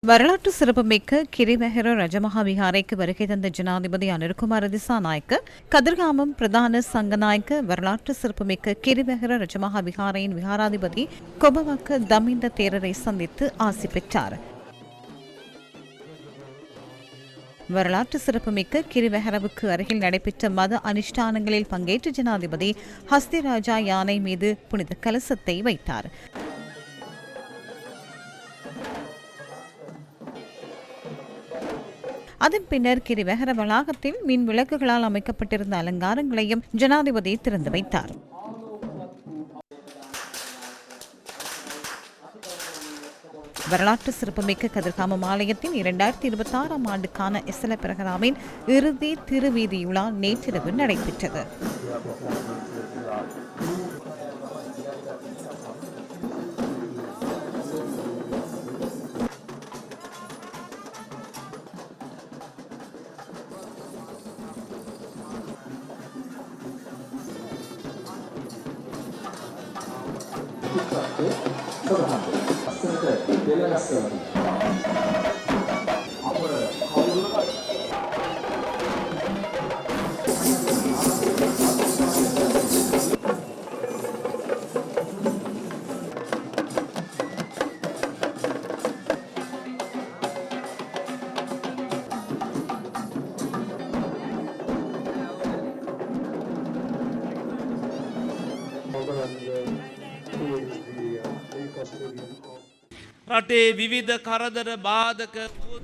வரலாற்று சிறப்புமிக்க கிரிவெஹர ரஜமஹா விஹாரைக்கு வருகை தந்த ஜனாதிபதி அனுர்குமார திசாநாயக்க கதிர்காமம் பிரதான சங்கநாயக்க வரலாற்று சிறப்புமிக்க கிரிவெஹர ரஜமஹா விஹாரையின் விஹாராதிபதி கொபவக்க தமிந்த தேரரை சந்தித்து ஆசி பெற்றார். வரலாற்று சிறப்புமிக்க கிரிவெஹரவுக்கு அருகில் நடைபெற்ற மத அனுஷ்டானங்களில் பங்கேற்ற ஜனாதிபதி ஹஸ்திராஜா யானை மீது புனித கலசத்தை வைத்தார். அதன் பின்னர் கிரிவெஹர வளாகத்தில் மின் விளக்குகளால் அமைக்கப்பட்டிருந்த அலங்காரங்களையும் ஜனாதிபதி திறந்து வைத்தார். வரலாற்று சிறப்புமிக்க கதிர்காமம் ஆலயத்தின் 2026ஆம் ஆண்டுக்கான எஸ்எல பிரகராவின் இறுதி திருவீதியுலா நேற்றிரவு நடைபெற்றது.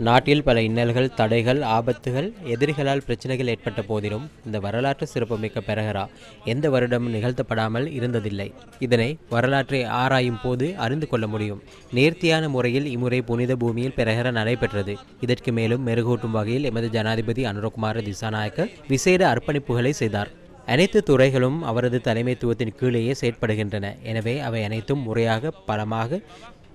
நாட்டில் பல இன்னல்கள், தடைகள், ஆபத்துகள், எதிரிகளால் பிரச்சனைகள் ஏற்பட்ட போதிலும் இந்த வரலாற்று சிறப்புமிக்க பெரஹரா எந்த வருடமும் நிகழ்த்தப்படாமல் இருந்ததில்லை. இதனை வரலாற்றை ஆராயும் போது அறிந்து கொள்ள முடியும். நேர்த்தியான முறையில் இம்முறை புனித பூமியில் பெரஹரா நடைபெற்றது. இதற்கு மேலும் மெருகூட்டும் வகையில் எமது ஜனாதிபதி அனுரகுமார திசாநாயக்க விசேட அர்ப்பணிப்புகளை செய்தார். அனைத்து துறைகளும் அவரது தலைமைத்துவத்தின் கீழேயே செயற்படுகின்றன. எனவே அவை அனைத்தும் முறையாக, பலமாக,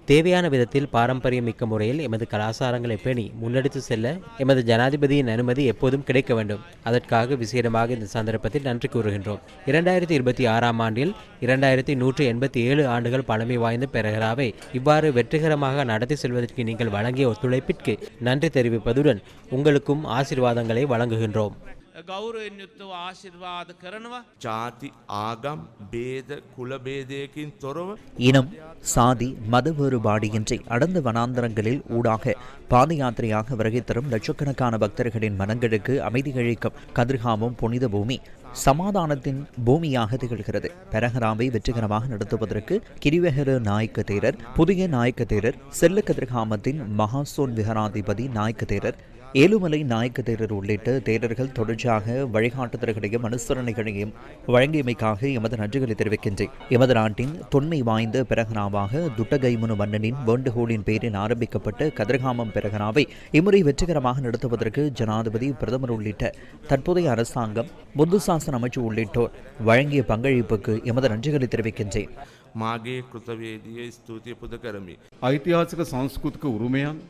தேவையான விதத்தில் பாரம்பரியம் மிக்க முறையில் எமது கலாச்சாரங்களை பேணி முன்னெடுத்து செல்ல எமது ஜனாதிபதியின் அனுமதி எப்போதும் கிடைக்க வேண்டும். அதற்காக விசேடமாக இந்த சந்தர்ப்பத்தில் நன்றி கூறுகின்றோம். 2026ஆம் ஆண்டில் 2187 ஆண்டுகள் பழமை வாய்ந்த பெரஹராவை இவ்வாறு வெற்றிகரமாக நடத்தி செல்வதற்கு நீங்கள் வழங்கிய ஒத்துழைப்பிற்கு நன்றி தெரிவிப்பதுடன் உங்களுக்கும் ஆசீர்வாதங்களை வழங்குகின்றோம். ගෞරවයෙන් යුක්තව ආශිර්වාද කරනවා. ජාති ආගම් ભેද කුල ભેදයකින් තොරව இனம், சாதி, மத வேறுபாடின்றி அடர்ந்த வனாந்தரங்களில் ஊடாக பாத யாத்திரையாக வருகை தரும் லட்சக்கணக்கான பக்தர்களின் மனங்களுக்கு அமைதி அளிக்கும் கதிர்காமம் புனித பூமி சமாதானத்தின் பூமியாக திகழ்கிறது. பெரஹராவை வெற்றிகரமாக நடத்துவதற்கு கிரிவெஹர நாயக்க தேரர், புதிய நாயக்க தேரர், செல்ல கதிர்காமத்தின் மகாசோன் விஹாராதிபதி நாயக்க தேரர், ஏழுமலை நாயக்க தேரர் உள்ளிட்ட தேரர்கள் தொடர்ச்சியாக வழிகாட்டுதல்களையும் அனுசரணைகளையும் வழங்கியமைக்காக எமது நன்றிகளை தெரிவிக்கின்றேன். எமது நாட்டின் தொன்மை வாய்ந்த பெரஹராவாக துட்டகைமுனு மன்னனின் வேண்டுகோளின் பேரில் ஆரம்பிக்கப்பட்ட கதிர்காமம் பெரஹராவை இம்முறை வெற்றிகரமாக நடத்துவதற்கு ஜனாதிபதி, பிரதமர் உள்ளிட்ட தற்போதைய அரசாங்கம், புத்து சாசன அமைச்சு உள்ளிட்டோர் வழங்கிய பங்களிப்புக்கு எமது நன்றிகளை தெரிவிக்கின்றேன். මාගේ කෘතවේදියේ ස්තුතිය පුද කරමි. ஐதிஹாசிக சாஸ்கிருதிக உரிமையான்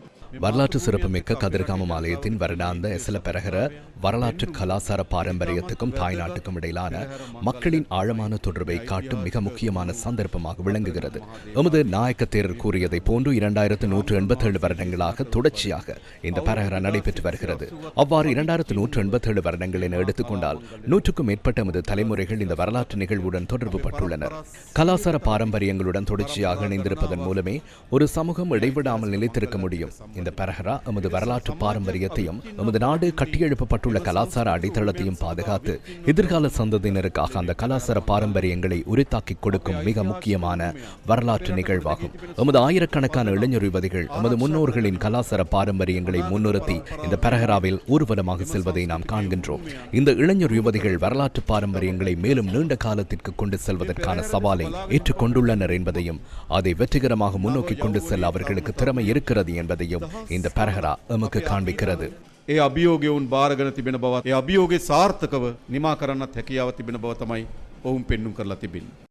வரலாற்று சிறப்புமிக்க கதிர்காமம் ஆலயத்தின் வருடாந்த எஸ்எல பெரஹர வரலாற்று கலாசார பாரம்பரியத்துக்கும் தாய்நாட்டுக்கும் இடையிலான மக்களின் ஆழமான தொடர்பை காட்டும் மிக முக்கியமான சந்தர்ப்பமாக விளங்குகிறது. எமது நாயக்க தேரர் கூறியதை போன்று 2187 வருடங்களாக தொடர்ச்சியாக இந்த பெரஹரா நடைபெற்று வருகிறது. அவ்வாறு 2187 வருடங்கள் என எடுத்துக்கொண்டால் 100க்கும் மேற்பட்ட எமது தலைமுறைகள் இந்த வரலாற்று நிகழ்வுடன் தொடர்பு பட்டுள்ளனர். கலாசார பாரம்பரியங்களுடன் தொடர்ச்சியாக இணைந்திருப்பதன் மூலமே ஒரு சமூகம் இடைவிடாமல் நிலைத்திருக்க முடியும். இந்த பெரஹரா எமது வரலாற்று பாரம்பரியத்தையும் எமது நாடு கட்டியெழுப்பப்பட்டுள்ள கலாச்சார அடித்தளத்தையும் பாதுகாத்து எதிர்கால சந்ததியினருக்காக அந்த கலாச்சார பாரம்பரியங்களை உரித்தாக்கி கொடுக்கும் மிக முக்கியமான வரலாற்று நிகழ்வாகும். எமது ஆயிரக்கணக்கான இளைஞர் யுவதிகள் எமது முன்னோர்களின் கலாச்சார பாரம்பரியங்களை முன்னிறுத்தி இந்த பெரஹராவில் ஊர்வலமாக செல்வதை நாம் காண்கின்றோம். இந்த இளைஞர் யுவதிகள் வரலாற்று பாரம்பரியங்களை மேலும் நீண்ட காலத்திற்கு கொண்டு செல்வதற்கான சவாலை ஏற்றுக்கொண்டுள்ளனர் என்பதையும், அதை வெற்றிகரமாக முன்னோக்கி கொண்டு செல்ல அவர்களுக்கு திறமை இருக்கிறது என்பதையும் இந்த பெரஹரா எமக்கு காண்பிக்கிறது. ඒ අභියෝගය වුන් බාරගෙන තිබෙන බවත්, ඒ අභියෝගේ සාර්ථකව නිමා කරන්නත් හැකියාව තිබෙන බව තමයි ඔවුන් පෙන්눔 කරලා තිබෙන්නේ.